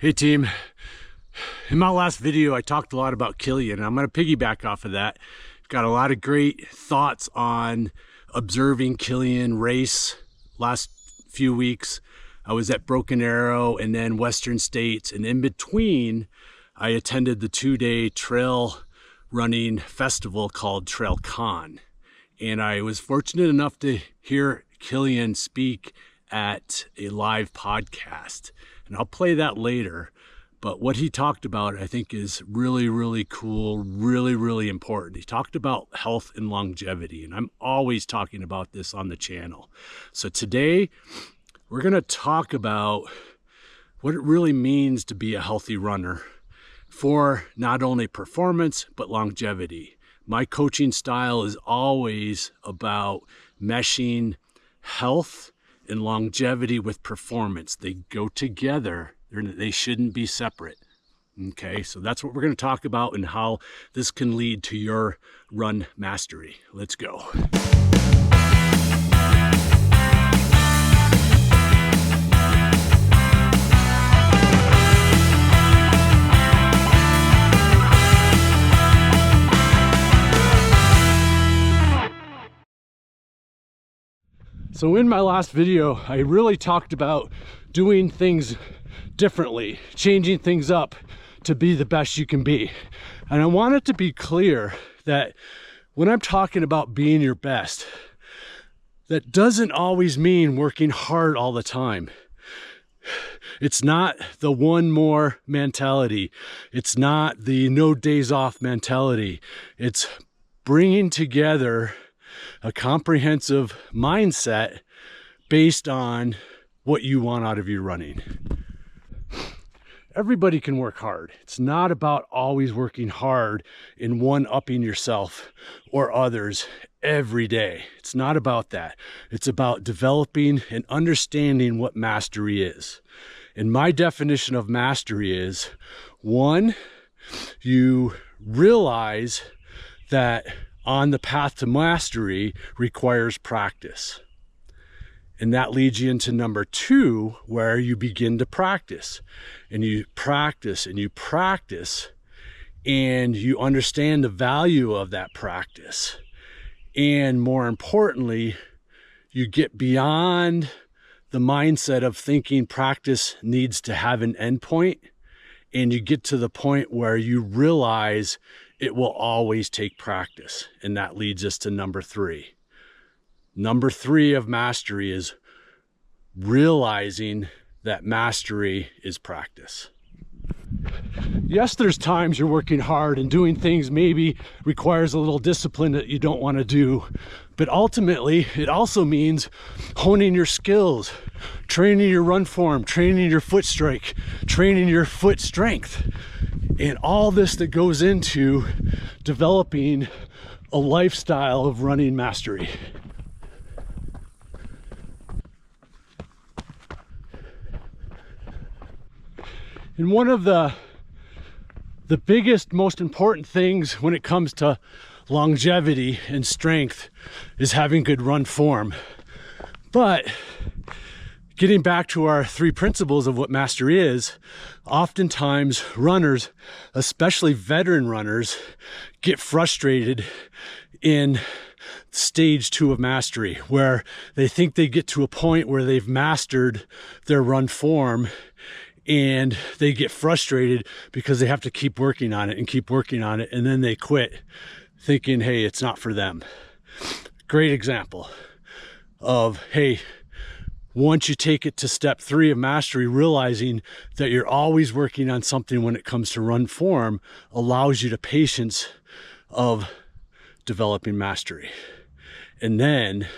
Hey team, in my last video I talked a lot about Kilian, and I'm going to piggyback off of that. Got a lot of great thoughts on observing Kilian race last few weeks. I was at Broken Arrow and then Western States, and in between I attended the 2-day trail running festival called Trail Con, and I was fortunate enough to hear Kilian speak at a live podcast, and I'll play that later. But what he talked about, I think, is really cool, really important. He talked about health and longevity, and I'm always talking about this on the channel. So today we're going to talk about what it really means to be a healthy runner for not only performance but longevity. My coaching style is always about meshing health and longevity with performance. They go together. They shouldn't be separate. Okay, so that's what we're going to talk about and how this can lead to your run mastery. Let's go. So in my last video, I really talked about doing things differently, changing things up to be the best you can be. And I want it to be clear that when I'm talking about being your best, that doesn't always mean working hard all the time. It's not the one more mentality. It's not the no days off mentality. It's bringing together a comprehensive mindset based on what you want out of your running. Everybody can work hard. It's not about always working hard and one-upping yourself or others every day. It's not about that. It's about developing and understanding what mastery is. And my definition of mastery is, one, you realize that on the path to mastery requires practice. And that leads you into number two, where you begin to practice. And you practice and you practice, and you understand the value of that practice. And more importantly, you get beyond the mindset of thinking practice needs to have an endpoint, and you get to the point where you realize it will always take practice. And that leads us to number three. Number three of mastery is realizing that mastery is practice. Yes, there's times you're working hard and doing things maybe requires a little discipline that you don't want to do. But ultimately, it also means honing your skills, training your run form, training your foot strike, training your foot strength. And all this that goes into developing a lifestyle of running mastery. And one of the biggest, most important things when it comes to longevity and strength is having good run form. But getting back to our three principles of what mastery is, oftentimes runners, especially veteran runners, get frustrated in stage 2 of mastery, where they think they get to a point where they've mastered their run form, and they get frustrated because they have to keep working on it and keep working on it, and then they quit thinking, hey, it's not for them. Great example of, hey, once you take it to step 3 of mastery, realizing that you're always working on something when it comes to run form allows you the patience of developing mastery. And then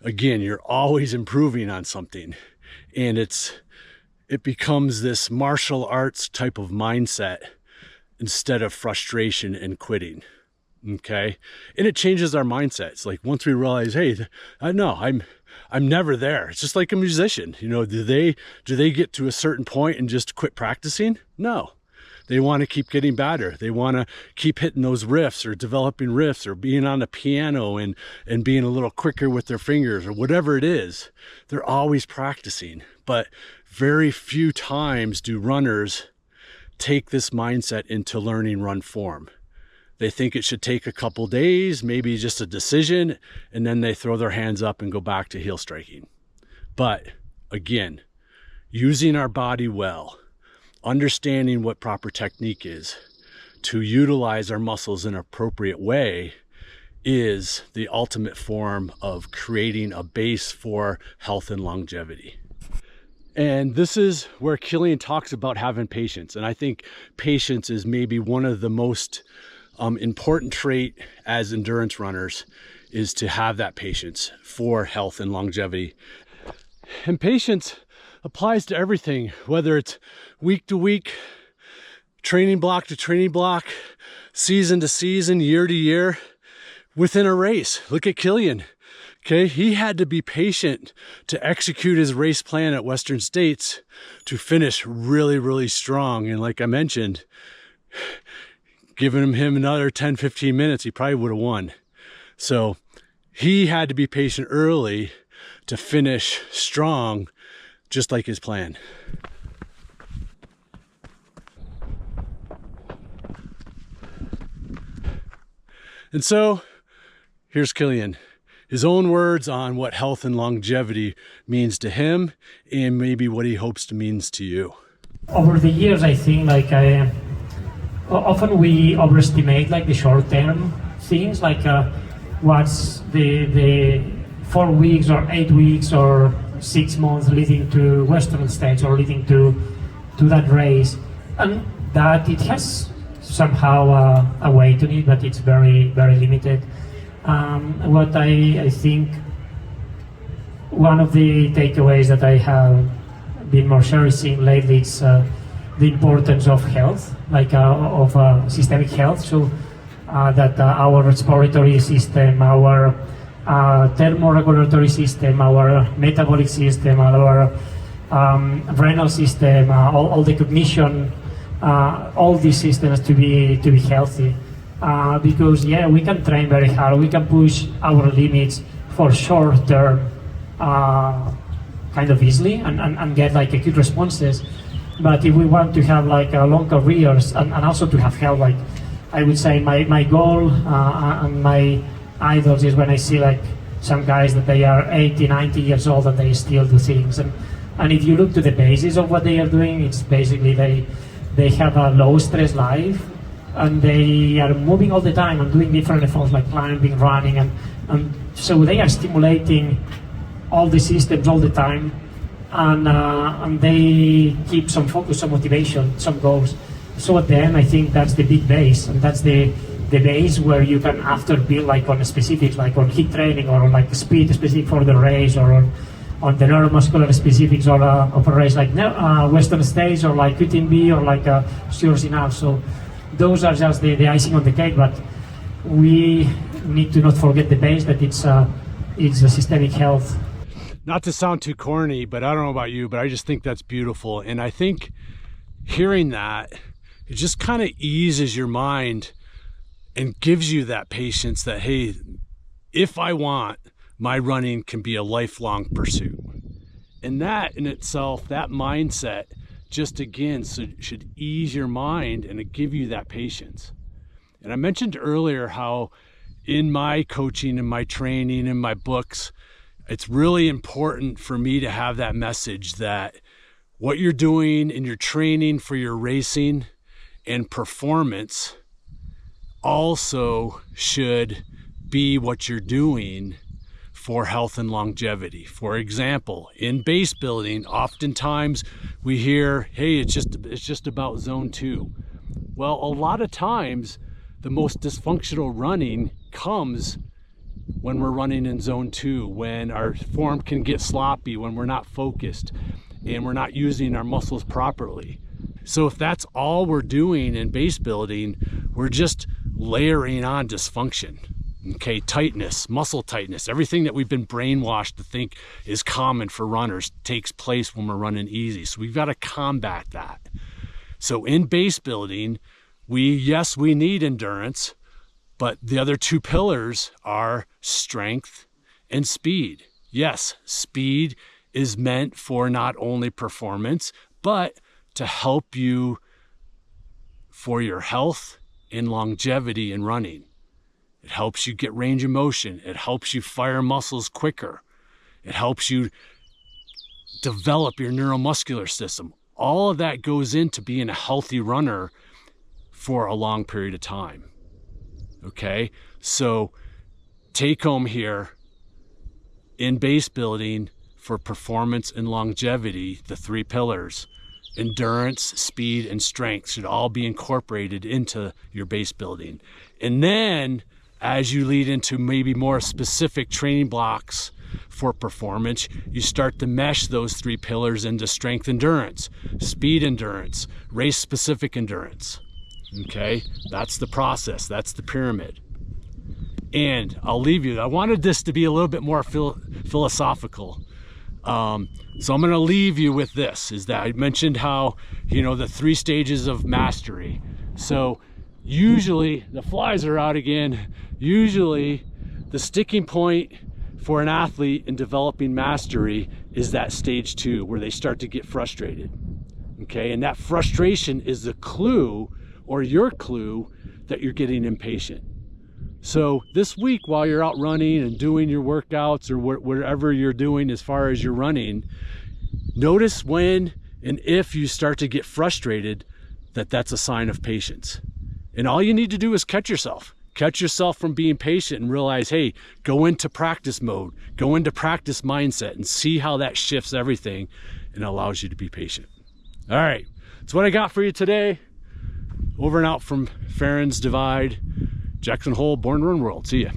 again, you're always improving on something, and it becomes this martial arts type of mindset instead of frustration and quitting. Okay. And it changes our mindset. It's like, once we realize, hey, I know I'm never there. It's just like a musician, you know, do they get to a certain point and just quit practicing? No, They want to keep getting better. They want to keep hitting those riffs or developing riffs or being on the piano and being a little quicker with their fingers or whatever it is. They're always practicing, but very few times do runners take this mindset into learning run form. They think it should take a couple days, maybe just a decision, and then they throw their hands up and go back to heel striking. But again, using our body well, understanding what proper technique is to utilize our muscles in an appropriate way is the ultimate form of creating a base for health and longevity. And this is where Kilian talks about having patience. And I think patience is maybe one of the most important trait as endurance runners, is to have that patience for health and longevity. And patience applies to everything, whether it's week to week, training block to training block, season to season, year to year, within a race. Look at Kilian. Okay, he had to be patient to execute his race plan at Western States to finish really, really strong. And like I mentioned, giving him another 10-15 minutes, he probably would have won. So he had to be patient early to finish strong, just like his plan. And so here's Kilian, his own words on what health and longevity means to him and maybe what he hopes to means to you. Over the years, I think often we overestimate the short-term things, what's the 4 weeks or 8 weeks or 6 months leading to Western States or leading to that race, and that it has somehow a weight on it, but it's very, very limited. What I think one of the takeaways that I have been more cherishing lately is the importance of health, of systemic health, so that our respiratory system, our thermoregulatory system, our metabolic system, our renal system, all the cognition, all these systems to be healthy. Because we can train very hard, we can push our limits for short term kind of easily and get acute responses. But if we want to have long careers and also to have health, I would say my goal and my idols is when I see some guys that they are 80, 90 years old and they still do things. And if you look to the basis of what they are doing, it's basically they have a low stress life and they are moving all the time and doing different efforts like climbing, running, and so they are stimulating all the systems all the time. And they keep some focus, some motivation, some goals. So at the end, I think that's the big base, and that's the base where you can after build on specifics, on heat training or on speed specific for the race, or on the neuromuscular specifics or of a race Western States or UTMB or Sures Enough. So those are just the icing on the cake, but we need to not forget the base, that it's a systemic health. Not to sound too corny, but I don't know about you, but I just think that's beautiful. And I think hearing that, it just kind of eases your mind and gives you that patience that, hey, if I want, my running can be a lifelong pursuit. And that in itself, that mindset, just again, should ease your mind and it give you that patience. And I mentioned earlier how in my coaching and my training and my books, it's really important for me to have that message that what you're doing in your training for your racing and performance also should be what you're doing for health and longevity. For example, in base building, oftentimes we hear, hey, it's just about zone 2. Well, a lot of times the most dysfunctional running comes when we're running in zone 2, when our form can get sloppy, when we're not focused and we're not using our muscles properly. So if that's all we're doing in base building, we're just layering on dysfunction. Okay, tightness, muscle tightness, everything that we've been brainwashed to think is common for runners takes place when we're running easy. So we've got to combat that. So in base building, yes, we need endurance, but the other two pillars are strength and speed. Yes, speed is meant for not only performance, but to help you for your health and longevity in running. It helps you get range of motion. It helps you fire muscles quicker. It helps you develop your neuromuscular system. All of that goes into being a healthy runner for a long period of time. Okay, so take home here, in base building for performance and longevity, the three pillars, endurance, speed, and strength should all be incorporated into your base building. And then as you lead into maybe more specific training blocks for performance, you start to mesh those three pillars into strength endurance, speed endurance, race specific endurance. Okay, that's the process, that's the pyramid. And I'll leave you, I wanted this to be a little bit more philosophical. So I'm going to leave you with this, is that I mentioned how, the 3 stages of mastery. So usually, the flies are out again, usually the sticking point for an athlete in developing mastery is that stage 2, where they start to get frustrated. Okay, and that frustration is the clue, or your clue, that you're getting impatient. So this week, while you're out running and doing your workouts or whatever you're doing as far as your running, notice when and if you start to get frustrated, that's a sign of patience. And all you need to do is catch yourself from being patient and realize, hey, go into practice mode, go into practice mindset, and see how that shifts everything and allows you to be patient. All right, that's what I got for you today. Over and out from Farron's Divide, Jackson Hole, Born to Run World. See ya.